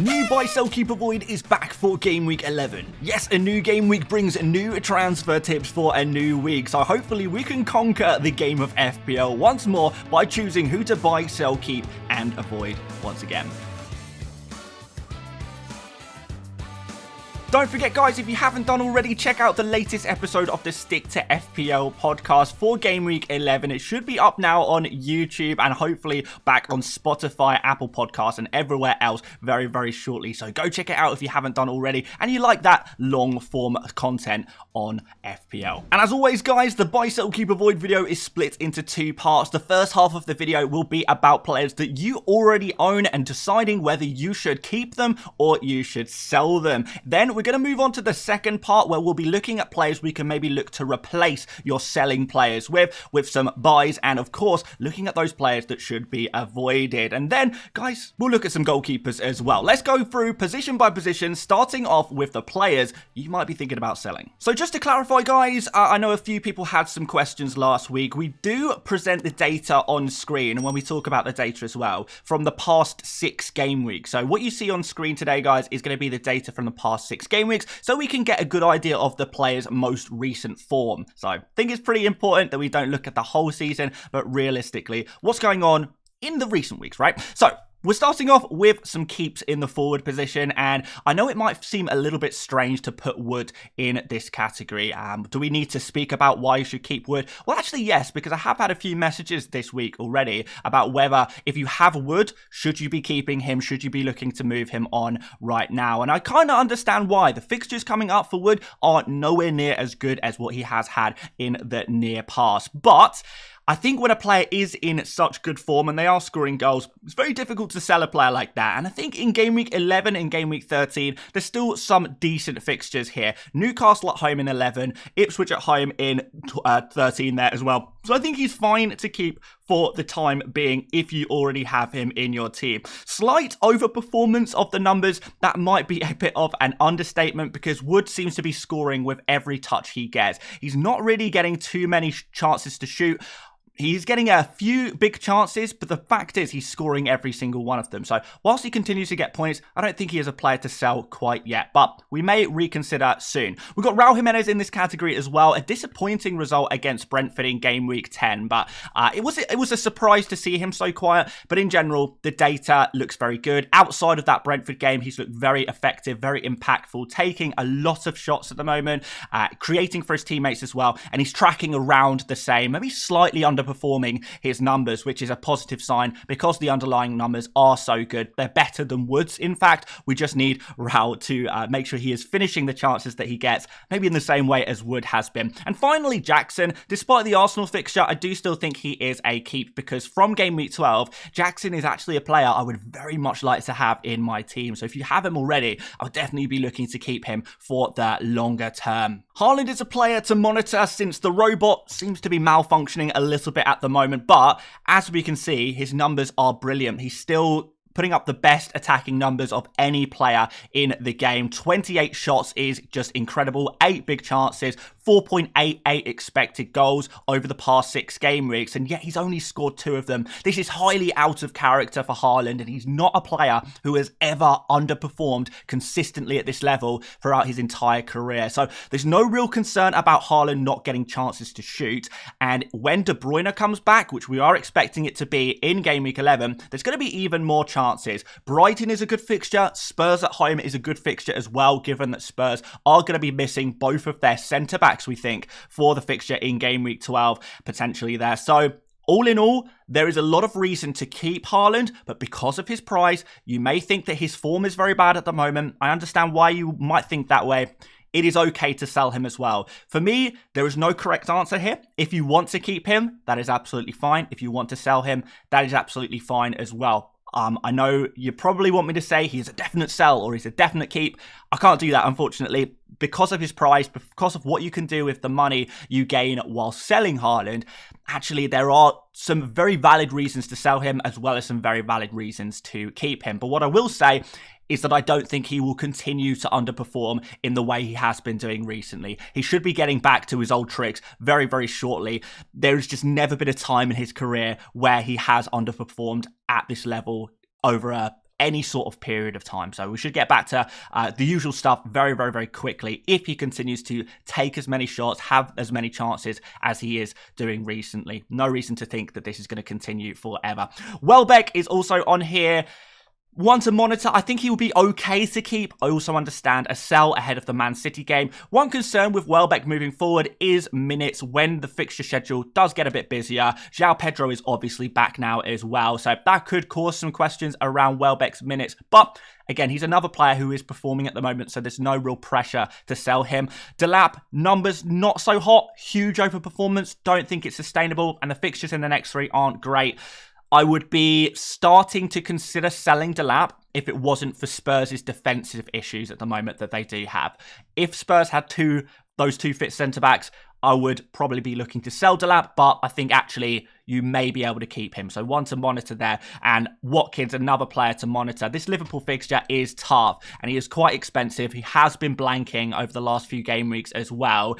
New Buy Sell Keep Avoid is back for Game Week 11. Yes, a new game week brings new transfer tips for a new week, so hopefully we can conquer the game of FPL once more by choosing who to buy, sell, keep, and avoid once again. Don't forget, guys, if you haven't done already, check out the latest episode of the Stick to FPL podcast for Game Week 11. It should be up now on YouTube and hopefully back on Spotify, Apple Podcasts, and everywhere else very, very shortly. So go check it out if you haven't done already and you like that long-form content on FPL. And as always, guys, the Buy, Sell, Keep, Avoid video is split into two parts. The first half of the video will be about players that you already own and deciding whether you should keep them or you should sell them. Then we're going to move on to the second part where we'll be looking at players we can maybe look to replace your selling players with some buys, and of course looking at those players that should be avoided. And then, guys, we'll look at some goalkeepers as well. Let's go through position by position, starting off with the players you might be thinking about selling. So just to clarify, guys, I know a few people had some questions last week. We do present the data on screen, and when we talk about the data as well, from the past 6 game weeks. So what you see on screen today, guys, is going to be the data from the past 6 game weeks, so we can get a good idea of the player's most recent form. So I think it's pretty important that we don't look at the whole season, but realistically, what's going on in the recent weeks, right? So we're starting off with some keeps in the forward position, and I know it might seem a little bit strange to put Wood in this category. Do we need to speak about why you should keep Wood? Well, actually, yes, because I have had a few messages this week already about whether, if you have Wood, should you be keeping him? Should you be looking to move him on right now? And I kind of understand why. The fixtures coming up for Wood are nowhere near as good as what he has had in the near past. But I think when a player is in such good form and they are scoring goals, it's very difficult to sell a player like that. And I think in Game Week 11 and Game Week 13, there's still some decent fixtures here. Newcastle at home in 11, Ipswich at home in 13 there as well. So I think he's fine to keep for the time being if you already have him in your team. Slight overperformance of the numbers, that might be a bit of an understatement because Wood seems to be scoring with every touch he gets. He's not really getting too many chances to shoot. He's getting a few big chances, but the fact is he's scoring every single one of them. So whilst he continues to get points, I don't think he is a player to sell quite yet, but we may reconsider soon. We've got Raul Jimenez in this category as well. A disappointing result against Brentford in Game Week 10, but it was a surprise to see him so quiet. But in general, the data looks very good. Outside of that Brentford game, he's looked very effective, very impactful, taking a lot of shots at the moment, creating for his teammates as well, and he's tracking around the same, maybe slightly underperforming his numbers, which is a positive sign because the underlying numbers are so good. They're better than Wood's. In fact, we just need Raul to make sure he is finishing the chances that he gets, maybe in the same way as Wood has been. And finally, Jackson. Despite the Arsenal fixture, I do still think he is a keep because from Game Week 12, Jackson is actually a player I would very much like to have in my team. So if you have him already, I'll definitely be looking to keep him for the longer term. Haaland is a player to monitor since the robot seems to be malfunctioning a little bit at the moment, but as we can see, his numbers are brilliant. He's still putting up the best attacking numbers of any player in the game. 28 shots is just incredible. 8 big chances, 4.88 expected goals over the past 6 game weeks, and yet he's only scored 2 of them. This is highly out of character for Haaland, and he's not a player who has ever underperformed consistently at this level throughout his entire career. So there's no real concern about Haaland not getting chances to shoot, and when De Bruyne comes back, which we are expecting it to be in Game Week 11, there's going to be even more chances. Brighton is a good fixture. Spurs at home is a good fixture as well, given that Spurs are going to be missing both of their centre-backs, we think, for the fixture in Game Week 12, potentially there. So all in all, there is a lot of reason to keep Haaland, but because of his price, you may think that his form is very bad at the moment. I understand why you might think that way. It is okay to sell him as well. For me, there is no correct answer here. If you want to keep him, that is absolutely fine. If you want to sell him, that is absolutely fine as well. I know you probably want me to say he's a definite sell or he's a definite keep. I can't do that, unfortunately, because of his price, because of what you can do with the money you gain while selling Haaland. Actually, there are some very valid reasons to sell him as well as some very valid reasons to keep him. But what I will say is that I don't think he will continue to underperform in the way he has been doing recently. He should be getting back to his old tricks very, very shortly. There's just never been a time in his career where he has underperformed at this level over any sort of period of time. So we should get back to the usual stuff very, very, very quickly if he continues to take as many shots, have as many chances as he is doing recently. No reason to think that this is going to continue forever. Welbeck is also on here. One to monitor. I think he will be okay to keep. I also understand a sell ahead of the Man City game. One concern with Welbeck moving forward is minutes when the fixture schedule does get a bit busier. João Pedro is obviously back now as well, so that could cause some questions around Welbeck's minutes. But again, he's another player who is performing at the moment, so there's no real pressure to sell him. Delap, numbers not so hot. Huge overperformance. Don't think it's sustainable, and the fixtures in the next 3 aren't great. I would be starting to consider selling Delap if it wasn't for Spurs' defensive issues at the moment that they do have. If Spurs had those two fit centre-backs, I would probably be looking to sell Delap, but I think actually you may be able to keep him. So one to monitor there. And Watkins, another player to monitor. This Liverpool fixture is tough and he is quite expensive. He has been blanking over the last few game weeks as well.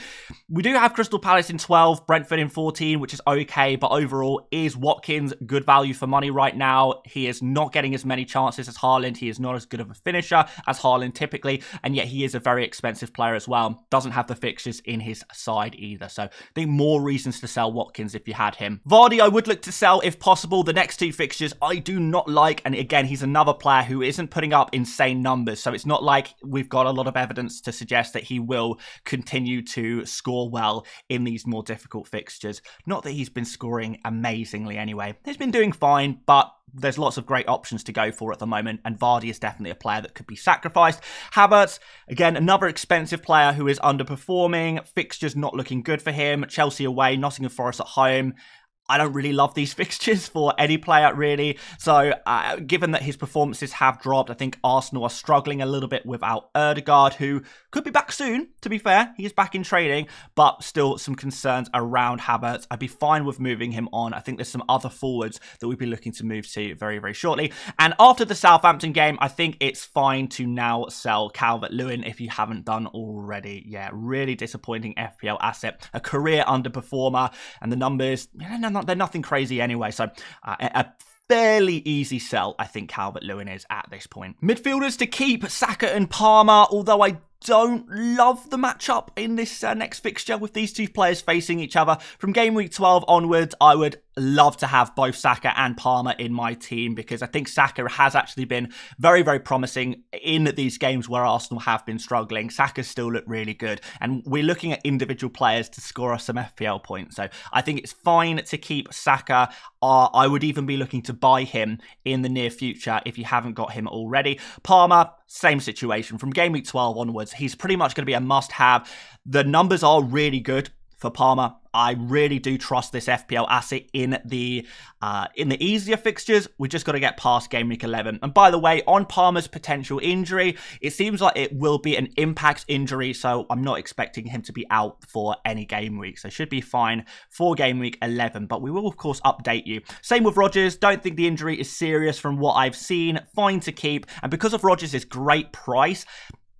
We do have Crystal Palace in 12, Brentford in 14, which is okay. But overall, is Watkins good value for money right now? He is not getting as many chances as Haaland. He is not as good of a finisher as Haaland typically. And yet he is a very expensive player as well. Doesn't have the fixtures in his side either. So I think more reasons to sell Watkins if you had him. Vardy, I would look to sell if possible. The next 2 fixtures I do not like. And again, he's another player who isn't putting up insane numbers. So it's not like we've got a lot of evidence to suggest that he will continue to score well in these more difficult fixtures. Not that he's been scoring amazingly anyway. He's been doing fine, but there's lots of great options to go for at the moment, and Vardy is definitely a player that could be sacrificed. Havertz, again, another expensive player who is underperforming. Fixtures not looking good for him. Chelsea away, Nottingham Forest at home. I don't really love these fixtures for any player, really. So, given that his performances have dropped, I think Arsenal are struggling a little bit without Ødegaard, who could be back soon, to be fair. He is back in training, but still some concerns around Havertz. I'd be fine with moving him on. I think there's some other forwards that we'd be looking to move to very, very shortly. And after the Southampton game, I think it's fine to now sell Calvert-Lewin if you haven't done already. Yeah, really disappointing FPL asset. A career underperformer, and the numbers, they're nothing crazy anyway, so a fairly easy sell, I think Calvert-Lewin is at this point. Midfielders to keep, Saka and Palmer, although I don't love the matchup in this next fixture with these two players facing each other. From game week 12 onwards, I would love to have both Saka and Palmer in my team because I think Saka has actually been very, very promising in these games where Arsenal have been struggling. Saka still looked really good, and we're looking at individual players to score us some FPL points. So I think it's fine to keep Saka. I would even be looking to buy him in the near future if you haven't got him already. Palmer, same situation. From game week 12 onwards, he's pretty much going to be a must-have. The numbers are really good for Palmer. I really do trust this FPL asset in the easier fixtures. We've just got to get past game week 11. And by the way, on Palmer's potential injury, it seems like it will be an impact injury, so I'm not expecting him to be out for any game week. So should be fine for game week 11, but we will of course update you. Same with Rodgers. Don't think the injury is serious from what I've seen. Fine to keep. And because of Rodgers' great price,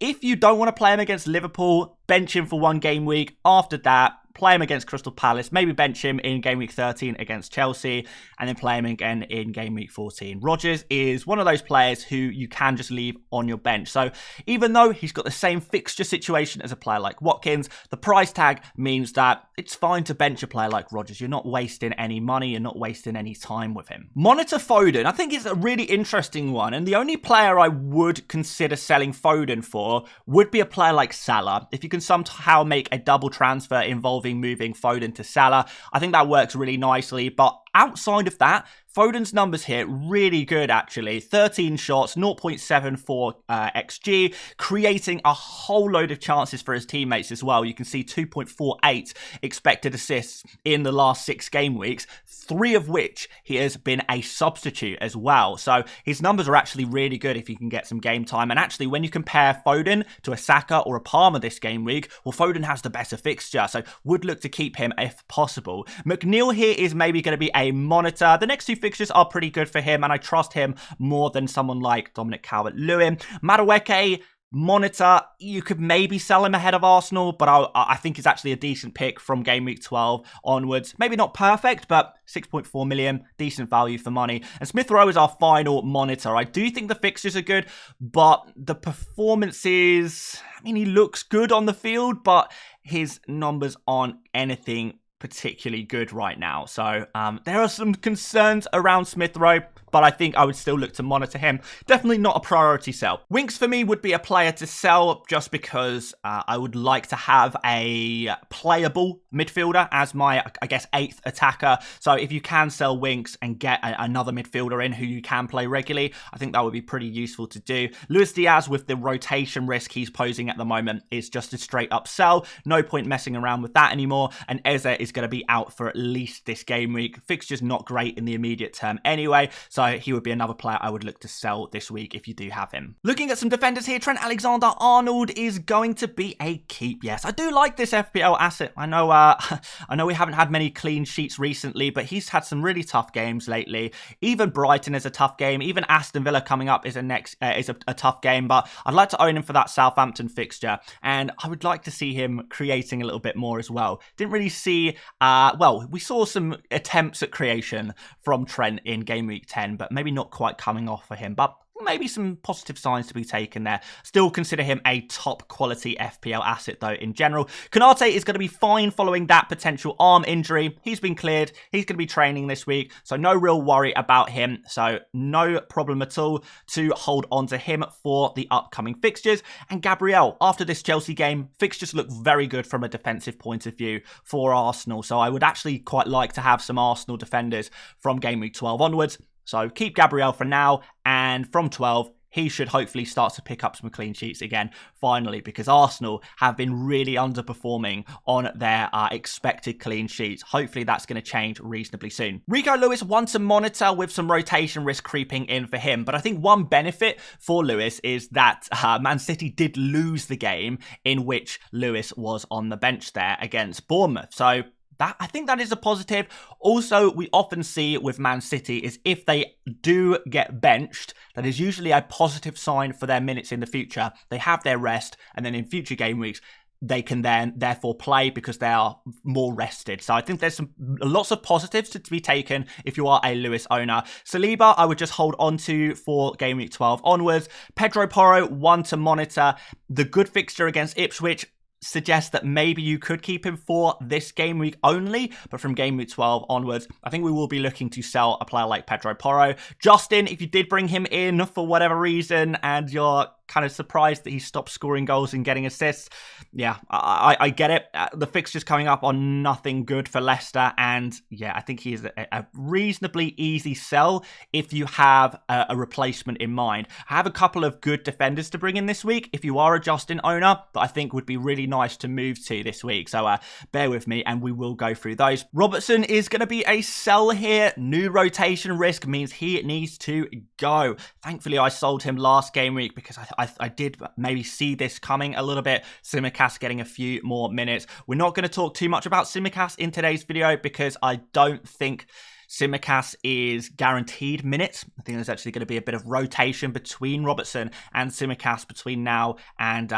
if you don't want to play him against Liverpool, bench him for 1 game week. After that, play him against Crystal Palace, maybe bench him in game week 13 against Chelsea, and then play him again in game week 14. Rodgers is one of those players who you can just leave on your bench. So even though he's got the same fixture situation as a player like Watkins, the price tag means that it's fine to bench a player like Rodgers. You're not wasting any money, you're not wasting any time with him. Monitor Foden, I think it's a really interesting one, and the only player I would consider selling Foden for would be a player like Salah. If you can somehow make a double transfer involving moving Foden to Salah, I think that works really nicely. But outside of that, Foden's numbers here, really good actually. 13 shots, 0.74 XG, creating a whole load of chances for his teammates as well. You can see 2.48 expected assists in the last 6 game weeks, 3 of which he has been a substitute as well. So his numbers are actually really good if you can get some game time. And actually, when you compare Foden to a Saka or a Palmer this game week, well, Foden has the better fixture, so would look to keep him if possible. McNeil here is maybe going to be a monitor. The next 2 fixtures are pretty good for him, and I trust him more than someone like Dominic Calvert-Lewin. Madueke, Monitor, you could maybe sell him ahead of Arsenal, but I think he's actually a decent pick from game week 12 onwards. Maybe not perfect, but 6.4 million, decent value for money. And Smith Rowe is our final monitor. I do think the fixtures are good, but the performances, I mean, he looks good on the field, but his numbers aren't anything particularly good right now. So there are some concerns around Smith Rowe, but I think I would still look to monitor him. Definitely not a priority sell. Winks for me would be a player to sell just because I would like to have a playable midfielder as my, I guess, 8th attacker. So if you can sell Winks and get another midfielder in who you can play regularly, I think that would be pretty useful to do. Luis Diaz, with the rotation risk he's posing at the moment, is just a straight up sell. No point messing around with that anymore. And Eze is going to be out for at least this game week. Fixture's not great in the immediate term anyway, so he would be another player I would look to sell this week if you do have him. Looking at some defenders here, Trent Alexander-Arnold is going to be a keep. Yes, I do like this FPL asset. I know I know we haven't had many clean sheets recently, but he's had some really tough games lately. Even Brighton is a tough game. Even Aston Villa coming up is a tough game, but I'd like to own him for that Southampton fixture, and I would like to see him creating a little bit more as well. Didn't really see, well, we saw some attempts at creation from Trent in game week 10, but maybe not quite coming off for him. But maybe some positive signs to be taken there. Still consider him a top quality FPL asset though in general. Konate is going to be fine following that potential arm injury. He's been cleared. He's going to be training this week, so no real worry about him. So no problem at all to hold on to him for the upcoming fixtures. And Gabriel, after this Chelsea game, fixtures look very good from a defensive point of view for Arsenal. So I would actually quite like to have some Arsenal defenders from game week 12 onwards. So keep Gabriel for now, and from 12, he should hopefully start to pick up some clean sheets again, finally, because Arsenal have been really underperforming on their expected clean sheets. Hopefully that's going to change reasonably soon. Rico Lewis wants to monitor with some rotation risk creeping in for him, but I think one benefit for Lewis is that Man City did lose the game in which Lewis was on the bench there against Bournemouth. So I think that is a positive. Also, we often see with Man City is if they do get benched, that is usually a positive sign for their minutes in the future. They have their rest, and then in future game weeks, they can then therefore play because they are more rested. So I think there's lots of positives to be taken if you are a Lewis owner. Saliba, I would just hold on to for game week 12 onwards. Pedro Porro, one to monitor. The good fixture against Ipswich suggests that maybe you could keep him for this game week only, but from game week 12 onwards, I think we will be looking to sell a player like Pedro Porro. Justin, if you did bring him in for whatever reason and you're kind of surprised that he stopped scoring goals and getting assists, yeah, I get it. The fixtures coming up are nothing good for Leicester, and yeah, I think he is a reasonably easy sell if you have a replacement in mind. I have a couple of good defenders to bring in this week if you are a Justin owner that I think would be really nice to move to this week, so bear with me and we will go through those. Robertson is going to be a sell here. New rotation risk means he needs to go. Thankfully, I sold him last game week because I did maybe see this coming a little bit. Tsimikas getting a few more minutes. We're not going to talk too much about Tsimikas in today's video because I don't think Tsimikas is guaranteed minutes. I think there's actually going to be a bit of rotation between Robertson and Tsimikas between now and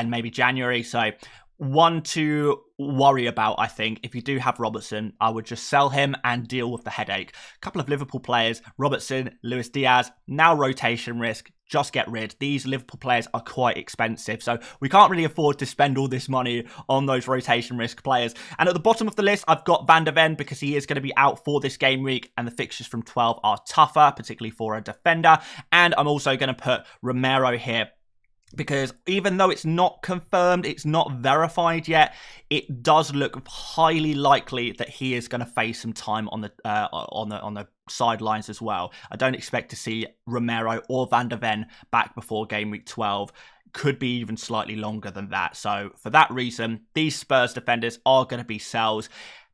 maybe January. So one to worry about, I think. If you do have Robertson, I would just sell him and deal with the headache. A couple of Liverpool players, Robertson, Luis Diaz, now rotation risk. Just get rid. These Liverpool players are quite expensive, so we can't really afford to spend all this money on those rotation risk players. And at the bottom of the list, I've got Van der Ven because he is going to be out for this game week, and the fixtures from 12 are tougher, particularly for a defender. And I'm also going to put Romero here, because even though it's not confirmed, it's not verified yet, it does look highly likely that he is going to face some time on the sidelines as well. I don't expect to see Romero or Van der Ven back before game week 12. Could be even slightly longer than that. So for that reason, these Spurs defenders are going to be sells.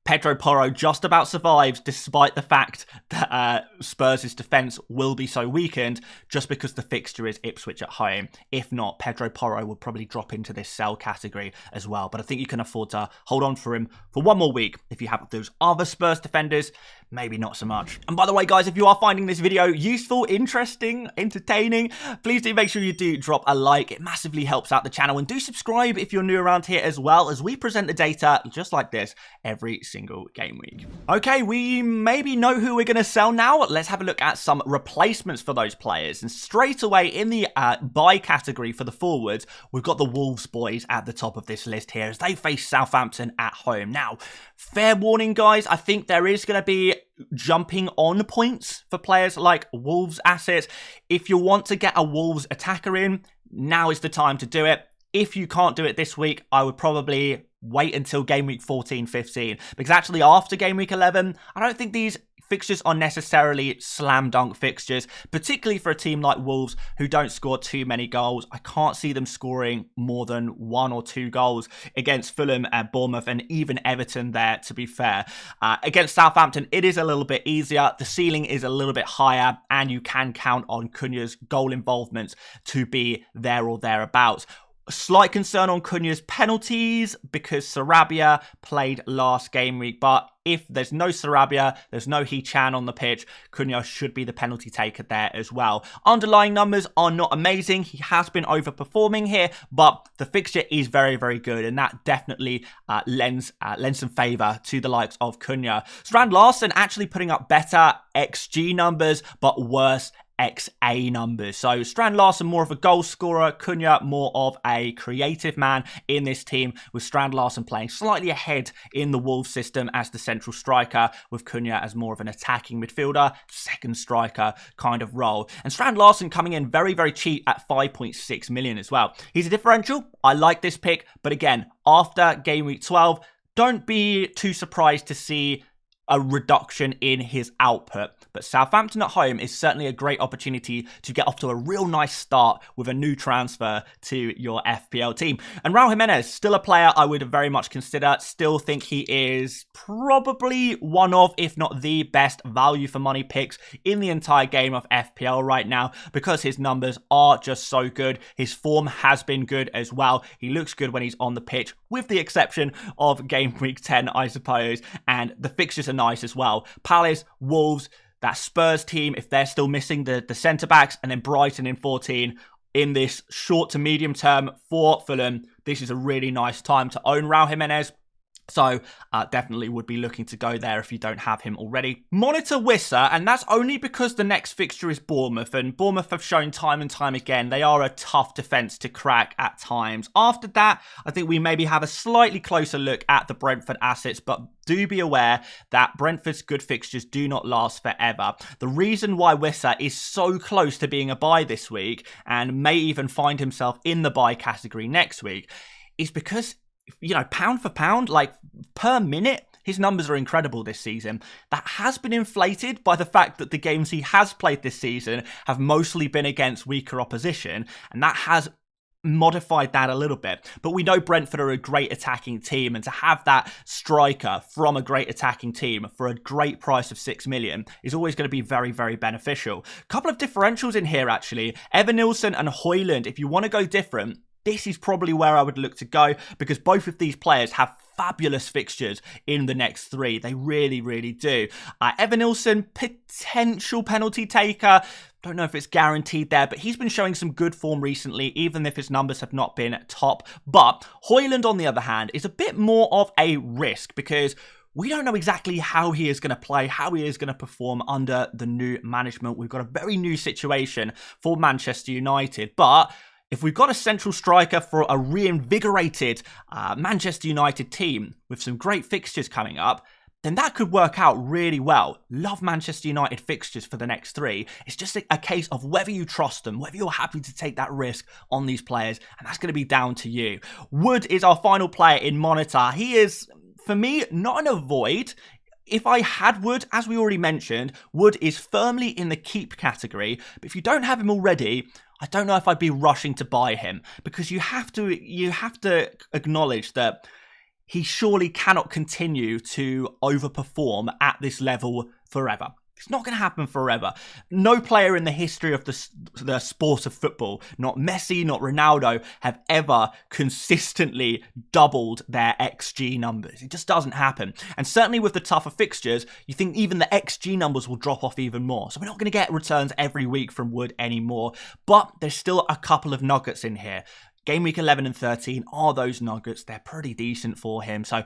Pedro Porro just about survives despite the fact that Spurs' defence will be so weakened just because the fixture is Ipswich at home. If not, Pedro Porro would probably drop into this sell category as well. But I think you can afford to hold on for him for one more week. If you have those other Spurs defenders, maybe not so much. And by the way, guys, if you are finding this video useful, interesting, entertaining, please do make sure you do drop a like. It massively helps out the channel. And do subscribe if you're new around here as well, as we present the data just like this every single game week. Okay, we maybe know who we're going to sell now. Let's have a look at some replacements for those players. And straight away in the buy category for the forwards, we've got the Wolves boys at the top of this list here as they face Southampton at home. Now, fair warning, guys, I think there is going to be jumping on points for players like Wolves assets. If you want to get a Wolves attacker in, now is the time to do it. If you can't do it this week, I would probably wait until game week 14, 15. Because actually after game week 11, I don't think these fixtures are necessarily slam dunk fixtures, particularly for a team like Wolves who don't score too many goals. I can't see them scoring more than 1 or 2 goals against Fulham and Bournemouth and even Everton there, to be fair. Against Southampton, it is a little bit easier. The ceiling is a little bit higher and you can count on Cunha's goal involvements to be there or thereabouts. Slight concern on Cunha's penalties because Sarabia played last game week, but if there's no Sarabia, there's no He-Chan on the pitch, Cunha should be the penalty taker there as well. Underlying numbers are not amazing. He has been overperforming here, but the fixture is very, very good, and that definitely lends some favour to the likes of Cunha. Strand Larsen actually putting up better XG numbers, but worse XA numbers. So Strand Larsen more of a goal scorer, Cunha more of a creative man in this team, with Strand Larsen playing slightly ahead in the Wolves system as the central striker, with Cunha as more of an attacking midfielder, second striker kind of role. And Strand Larsen coming in very, very cheap at 5.6 million as well. He's a differential. I like this pick, but again, after game week 12, don't be too surprised to see a reduction in his output. But Southampton at home is certainly a great opportunity to get off to a real nice start with a new transfer to your FPL team. And Raul Jimenez, still a player I would very much consider. Still think he is probably one of, if not the best value for money picks in the entire game of FPL right now, because his numbers are just so good. His form has been good as well. He looks good when he's on the pitch, with the exception of game week 10, I suppose. And the fixtures are nice as well. Palace, Wolves, that Spurs team, if they're still missing the centre-backs, and then Brighton in 14 in this short to medium term for Fulham. This is a really nice time to own Raul Jimenez. So definitely would be looking to go there if you don't have him already. Monitor Wissa, and that's only because the next fixture is Bournemouth, and Bournemouth have shown time and time again they are a tough defence to crack at times. After that, I think we maybe have a slightly closer look at the Brentford assets, but do be aware that Brentford's good fixtures do not last forever. The reason why Wissa is so close to being a buy this week, and may even find himself in the buy category next week, is because, you know, pound for pound, like per minute, his numbers are incredible this season. That has been inflated by the fact that the games he has played this season have mostly been against weaker opposition, and that has modified that a little bit. But we know Brentford are a great attacking team, and to have that striker from a great attacking team for a great price of 6 million is always going to be very, very beneficial. A couple of differentials in here, actually. Evan Nilsson and Højlund, if you want to go different, this is probably where I would look to go, because both of these players have fabulous fixtures in the next 3. They really, really do. Evan Nilsson, potential penalty taker. Don't know if it's guaranteed there, but he's been showing some good form recently, even if his numbers have not been top. But Højlund, on the other hand, is a bit more of a risk, because we don't know exactly how he is going to play, how he is going to perform under the new management. We've got a very new situation for Manchester United, but if we've got a central striker for a reinvigorated Manchester United team with some great fixtures coming up, then that could work out really well. Love Manchester United fixtures for the next 3. It's just a case of whether you trust them, whether you're happy to take that risk on these players, and that's going to be down to you. Wood is our final player in Monitor. He is, for me, not an avoid. If I had Wood, as we already mentioned, Wood is firmly in the keep category, but if you don't have him already, I don't know if I'd be rushing to buy him, because you have to acknowledge that he surely cannot continue to overperform at this level forever. It's not going to happen forever. No player in the history of the sport of football, not Messi, not Ronaldo, have ever consistently doubled their XG numbers. It just doesn't happen. And certainly with the tougher fixtures, you think even the XG numbers will drop off even more. So we're not going to get returns every week from Wood anymore. But there's still a couple of nuggets in here. Game week 11 and 13 are those nuggets. They're pretty decent for him. So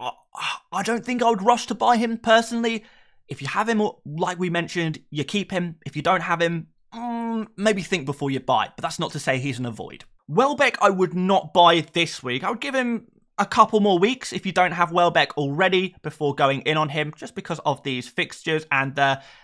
I don't think I would rush to buy him personally. If you have him, like we mentioned, you keep him. If you don't have him, maybe think before you buy. But that's not to say he's an avoid. Welbeck, I would not buy this week. I would give him a couple more weeks if you don't have Welbeck already before going in on him, just because of these fixtures and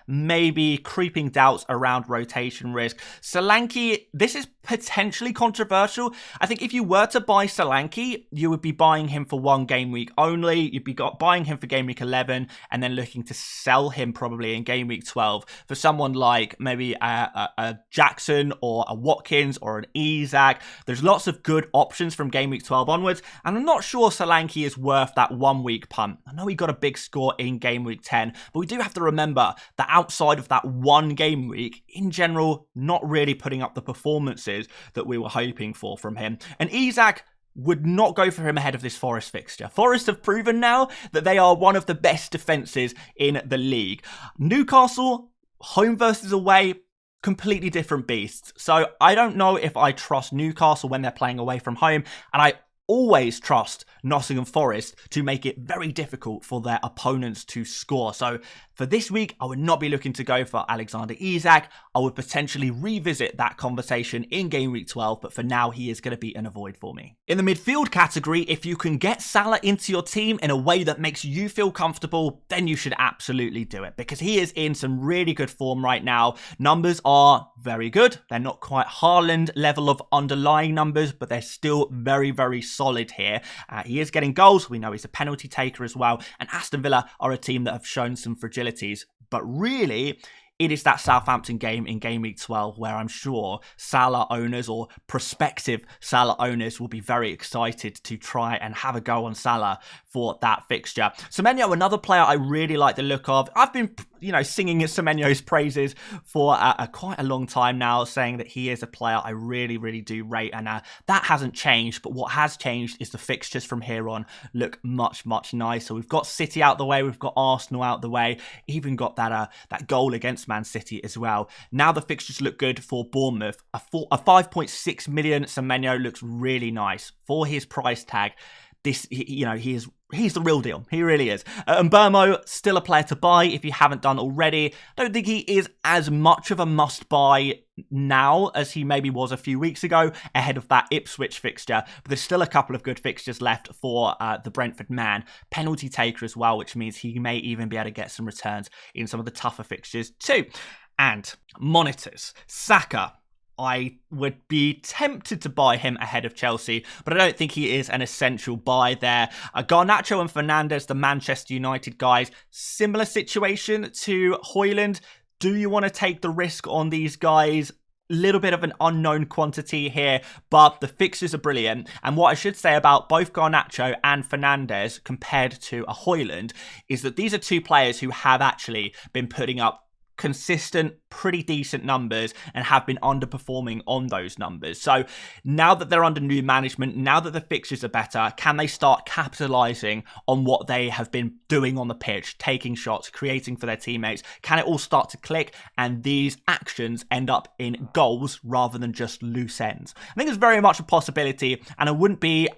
maybe creeping doubts around rotation risk. Solanke, this is potentially controversial. I think if you were to buy Solanke, you would be buying him for one game week only. You'd be buying him for game week 11 and then looking to sell him probably in game week 12 for someone like maybe a Jackson or a Watkins or an Isak. There's lots of good options from game week 12 onwards, and I'm not sure Solanke is worth that 1 week punt. I know he got a big score in game week 10, but we do have to remember that outside of that one game week, in general, not really putting up the performances that we were hoping for from him. And Isak would not go for him ahead of this Forest fixture. Forest have proven now that they are one of the best defences in the league. Newcastle, home versus away, completely different beasts. So I don't know if I trust Newcastle when they're playing away from home, and I always trust Nottingham Forest to make it very difficult for their opponents to score. So for this week, I would not be looking to go for Alexander Isak. I would potentially revisit that conversation in game week 12, but for now, he is going to be an avoid for me. In the midfield category, if you can get Salah into your team in a way that makes you feel comfortable, then you should absolutely do it, because he is in some really good form right now. Numbers are very good. They're not quite Haaland level of underlying numbers, but they're still very, very solid here. He is getting goals. We know he's a penalty taker as well. And Aston Villa are a team that have shown some fragilities. But really, it is that Southampton game in game week 12 where I'm sure Salah owners or prospective Salah owners will be very excited to try and have a go on Salah for that fixture. Semenyo, another player I really like the look of. I've been, singing Semenyo's praises for quite a long time now, saying that he is a player I really, really do rate, and that hasn't changed. But what has changed is the fixtures from here on look much, much nicer. We've got City out the way, we've got Arsenal out the way, even got that goal against Man City as well. Now the fixtures look good for Bournemouth. A 5.6 million Semenyo looks really nice for his price tag. He's the real deal. He really is. And Burmo, still a player to buy if you haven't done already. Don't think he is as much of a must-buy now as he maybe was a few weeks ago ahead of that Ipswich fixture. But there's still a couple of good fixtures left for the Brentford man. Penalty taker as well, which means he may even be able to get some returns in some of the tougher fixtures too. And monitors. Saka. I would be tempted to buy him ahead of Chelsea, but I don't think he is an essential buy there. Garnacho and Fernandes, the Manchester United guys, similar situation to Højlund. Do you want to take the risk on these guys? Little bit of an unknown quantity here, but the fixtures are brilliant. And what I should say about both Garnacho and Fernandes compared to a Højlund is that these are two players who have actually been putting up consistent, pretty decent numbers and have been underperforming on those numbers. So now that they're under new management, now that the fixtures are better, can they start capitalizing on what they have been doing on the pitch, taking shots, creating for their teammates? Can it all start to click and these actions end up in goals rather than just loose ends? I think it's very much a possibility, and I wouldn't be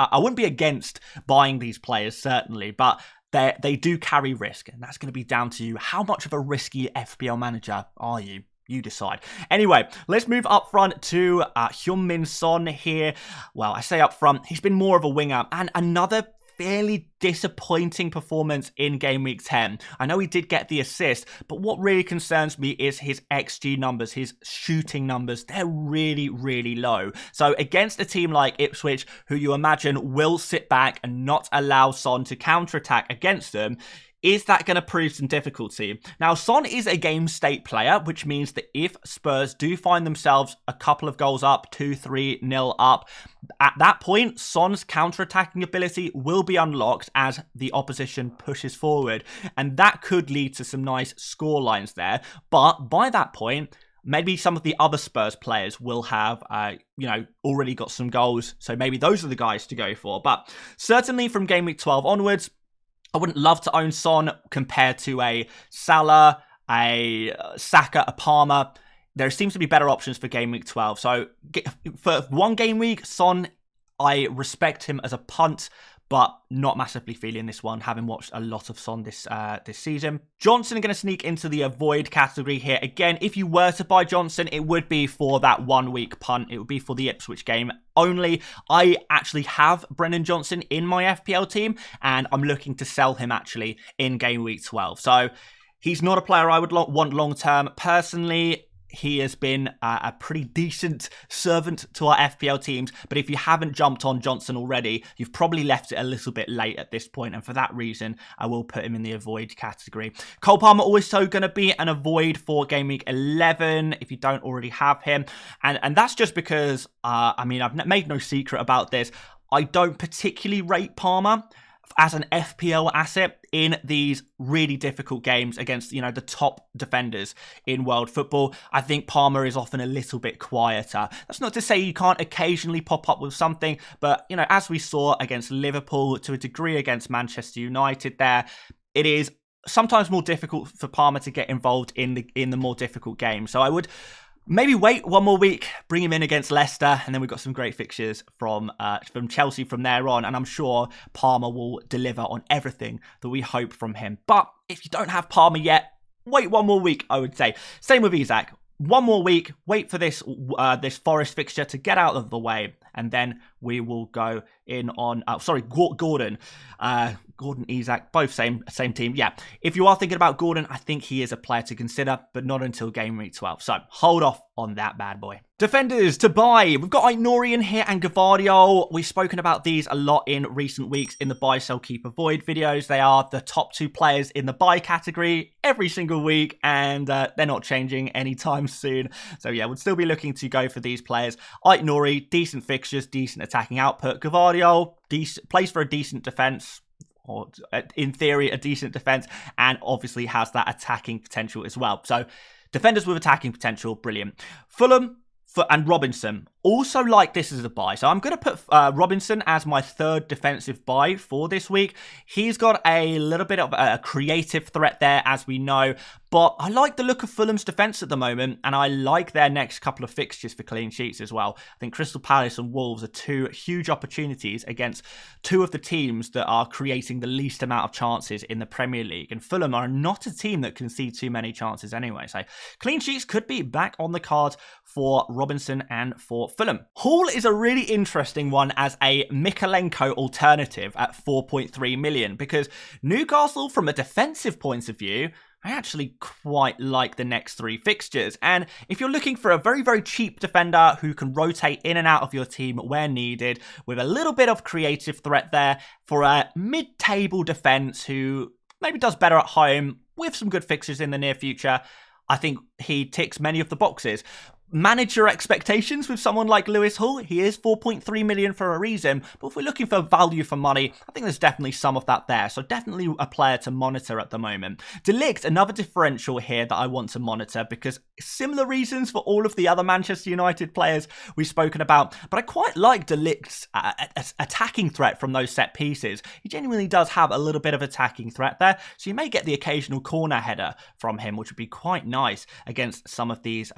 against buying these players, certainly, but they do carry risk, and that's going to be down to you. How much of a risky FPL manager are you? You decide. Anyway, let's move up front to Heung-min Son here. Well, I say up front, he's been more of a winger, and another fairly disappointing performance in game week 10. I know he did get the assist, but what really concerns me is his XG numbers, his shooting numbers. They're really, really low. So against a team like Ipswich, who you imagine will sit back and not allow Son to counterattack against them, Is that going to prove some difficulty? Now, Son is a game state player, which means that if Spurs do find themselves a couple of goals up, 2-3-0 up, at that point, Son's counter-attacking ability will be unlocked as the opposition pushes forward. And that could lead to some nice score lines there. But by that point, maybe some of the other Spurs players will have, already got some goals. So maybe those are the guys to go for. But certainly from Game Week 12 onwards, I wouldn't love to own Son compared to a Salah, a Saka, a Palmer. There seems to be better options for Game Week 12. So for one game week, Son, I respect him as a punt, but not massively feeling this one, having watched a lot of Son this season. Johnson are going to sneak into the avoid category here. Again, if you were to buy Johnson, it would be for that 1 week punt. It would be for the Ipswich game only. I actually have Brennan Johnson in my FPL team, and I'm looking to sell him actually in Game Week 12. So he's not a player I would want long-term. Personally, he has been a pretty decent servant to our FPL teams, but if you haven't jumped on Johnson already, you've probably left it a little bit late at this point, and for that reason, I will put him in the avoid category. Cole Palmer also going to be an avoid for Game Week 11 if you don't already have him, and that's just because, I've made no secret about this. I don't particularly rate Palmer as an FPL asset in these really difficult games against, the top defenders in world football. I think Palmer is often a little bit quieter. That's not to say you can't occasionally pop up with something, but, as we saw against Liverpool, to a degree against Manchester United there, it is sometimes more difficult for Palmer to get involved in the more difficult games. So I would maybe wait one more week, bring him in against Leicester, and then we've got some great fixtures from Chelsea from there on, and I'm sure Palmer will deliver on everything that we hope from him. But if you don't have Palmer yet, wait one more week, I would say. Same with Isak. One more week, wait for this Forest fixture to get out of the way, and then we will go in on, Gordon. Gordon, Isak, both same team. Yeah, if you are thinking about Gordon, I think he is a player to consider, but not until Game Week 12. So hold off on that bad boy. Defenders to buy. We've got Aït-Nouri in here and Gvardiol. We've spoken about these a lot in recent weeks in the buy, sell, keep, avoid videos. They are the top 2 players in the buy category every single week, and they're not changing anytime soon. So yeah, we'll still be looking to go for these players. Aït-Nouri, decent fixtures, decent attacking output. Gvardiol, plays for a decent defense, or in theory, a decent defense, and obviously has that attacking potential as well. So defenders with attacking potential, brilliant. Fulham and Robinson, also like this as a buy. So I'm going to put Robinson as my 3rd defensive buy for this week. He's got a little bit of a creative threat there, as we know. But I like the look of Fulham's defence at the moment, and I like their next couple of fixtures for clean sheets as well. I think Crystal Palace and Wolves are 2 huge opportunities against 2 of the teams that are creating the least amount of chances in the Premier League. And Fulham are not a team that concede too many chances anyway. So clean sheets could be back on the cards for Robinson and for Fulham. Hall is a really interesting one as a Mikalenko alternative at 4.3 million, because Newcastle, from a defensive point of view, I actually quite like the next 3 fixtures. And if you're looking for a very, very cheap defender who can rotate in and out of your team where needed, with a little bit of creative threat there for a mid-table defense who maybe does better at home with some good fixtures in the near future, I think he ticks many of the boxes. Manage your expectations with someone like Lewis Hall. He is 4.3 million for a reason, but if we're looking for value for money, I think there's definitely some of that there. So definitely a player to monitor at the moment. De Ligt, another differential here that I want to monitor, because similar reasons for all of the other Manchester United players we've spoken about, but I quite like De Ligt's attacking threat from those set pieces. He genuinely does have a little bit of attacking threat there, so you may get the occasional corner header from him, which would be quite nice against some of these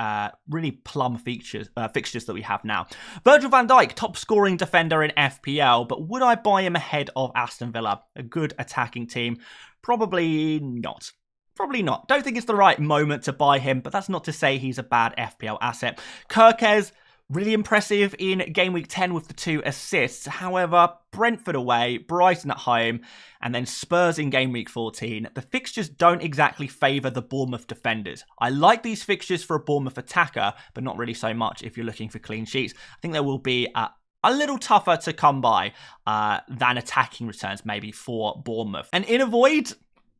really plum fixtures that we have now. Virgil van Dijk, top scoring defender in FPL, but would I buy him ahead of Aston Villa? A good attacking team? Probably not. Probably not. Don't think it's the right moment to buy him, but that's not to say he's a bad FPL asset. Kirkez, really impressive in Game Week 10 with the 2 assists. However, Brentford away, Brighton at home, and then Spurs in Game Week 14. The fixtures don't exactly favour the Bournemouth defenders. I like these fixtures for a Bournemouth attacker, but not really so much if you're looking for clean sheets. I think there will be a little tougher to come by than attacking returns maybe for Bournemouth. And in avoid,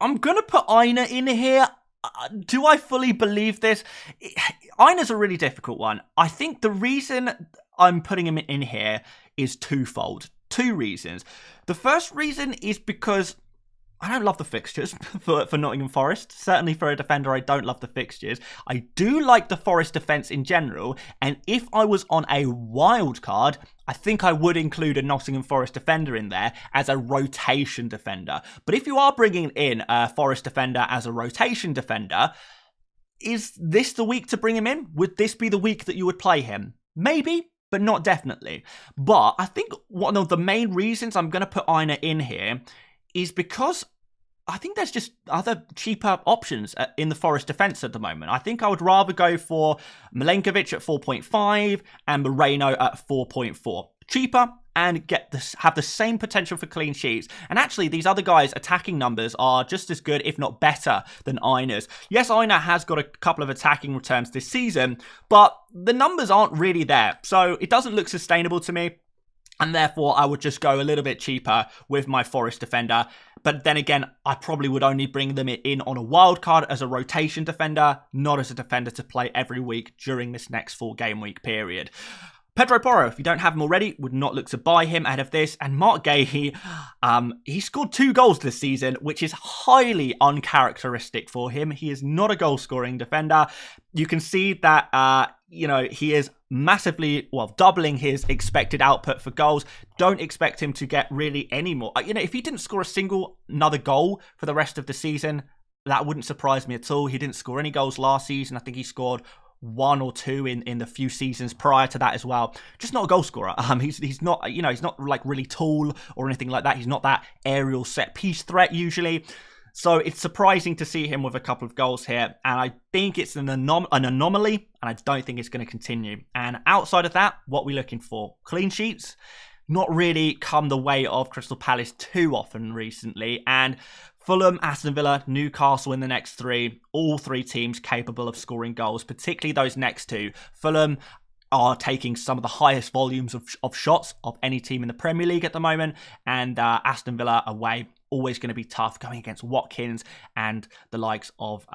I'm going to put Aina in here. Do I fully believe this? Aina's a really difficult one. I think the reason I'm putting him in here is twofold. Two reasons. The first reason is because I don't love the fixtures for Nottingham Forest. Certainly for a defender, I don't love the fixtures. I do like the Forest defence in general, and if I was on a wild card, I think I would include a Nottingham Forest defender in there as a rotation defender. But if you are bringing in a Forest defender as a rotation defender, is this the week to bring him in? Would this be the week that you would play him? Maybe, but not definitely. But I think one of the main reasons I'm going to put Aina in here is because I think there's just other cheaper options in the Forest defence at the moment. I think I would rather go for Milenkovic at 4.5 and Moreno at 4.4. Cheaper and have the same potential for clean sheets. And actually, these other guys' attacking numbers are just as good, if not better, than Aina's. Yes, Aina has got a couple of attacking returns this season, but the numbers aren't really there. So it doesn't look sustainable to me. And therefore, I would just go a little bit cheaper with my Forest defender. But then again, I probably would only bring them in on a wild card as a rotation defender, not as a defender to play every week during this next 4 game week period. Pedro Porro, if you don't have him already, would not look to buy him ahead of this. And Mark Gahey, he scored 2 goals this season, which is highly uncharacteristic for him. He is not a goal-scoring defender. You can see that, he is massively, doubling his expected output for goals. Don't expect him to get really any more. If he didn't score another goal for the rest of the season, that wouldn't surprise me at all. He didn't score any goals last season. I think he scored 1 or 2 in the few seasons prior to that as well. Just not a goal scorer. He's not, he's not like really tall or anything like that. He's not that aerial set piece threat usually. So it's surprising to see him with a couple of goals here. And I think it's an anomaly, and I don't think it's going to continue. And outside of that, what are we looking for? Clean sheets? Not really come the way of Crystal Palace too often recently. And Fulham, Aston Villa, Newcastle in the next 3, all 3 teams capable of scoring goals, particularly those next 2. Fulham are taking some of the highest volumes of shots of any team in the Premier League at the moment, and Aston Villa away, always going to be tough going against Watkins and the likes of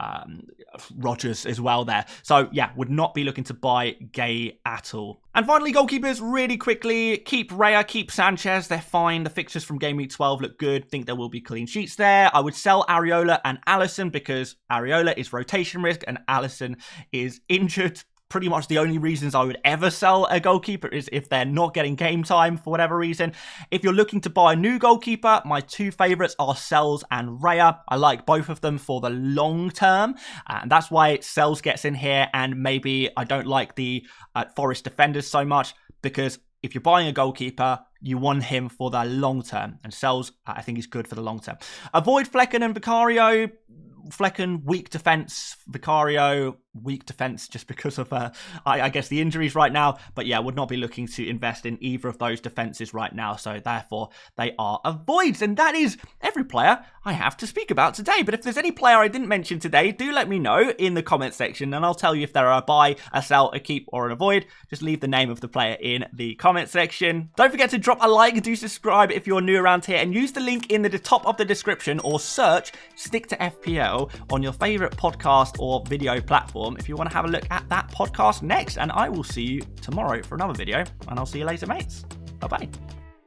Rodgers as well there. So yeah, would not be looking to buy Gay at all. And finally, goalkeepers, really quickly, keep Raya, keep Sanchez. They're fine. The fixtures from Game Week 12 look good. Think there will be clean sheets there. I would sell Areola and Alisson because Areola is rotation risk and Alisson is injured. Pretty much the only reasons I would ever sell a goalkeeper is if they're not getting game time for whatever reason. If you're looking to buy a new goalkeeper, my 2 favourites are Sells and Raya. I like both of them for the long term, and that's why Sells gets in here, and maybe I don't like the Forest defenders so much, because if you're buying a goalkeeper, you want him for the long term, and Sells, I think, is good for the long term. Avoid Flecken and Vicario. Flecken, weak defence. Vicario, weak defence just because of, I guess, the injuries right now. But yeah, would not be looking to invest in either of those defences right now. So therefore, they are avoids. And that is every player I have to speak about today. But if there's any player I didn't mention today, do let me know in the comment section, and I'll tell you if there are a buy, a sell, a keep, or an avoid. Just leave the name of the player in the comment section. Don't forget to drop a like, do subscribe if you're new around here, and use the link in the top of the description, or search Stick to FPL on your favourite podcast or video platform if you want to have a look at that podcast next. And I will see you tomorrow for another video, and I'll see you later, mates. Bye-bye.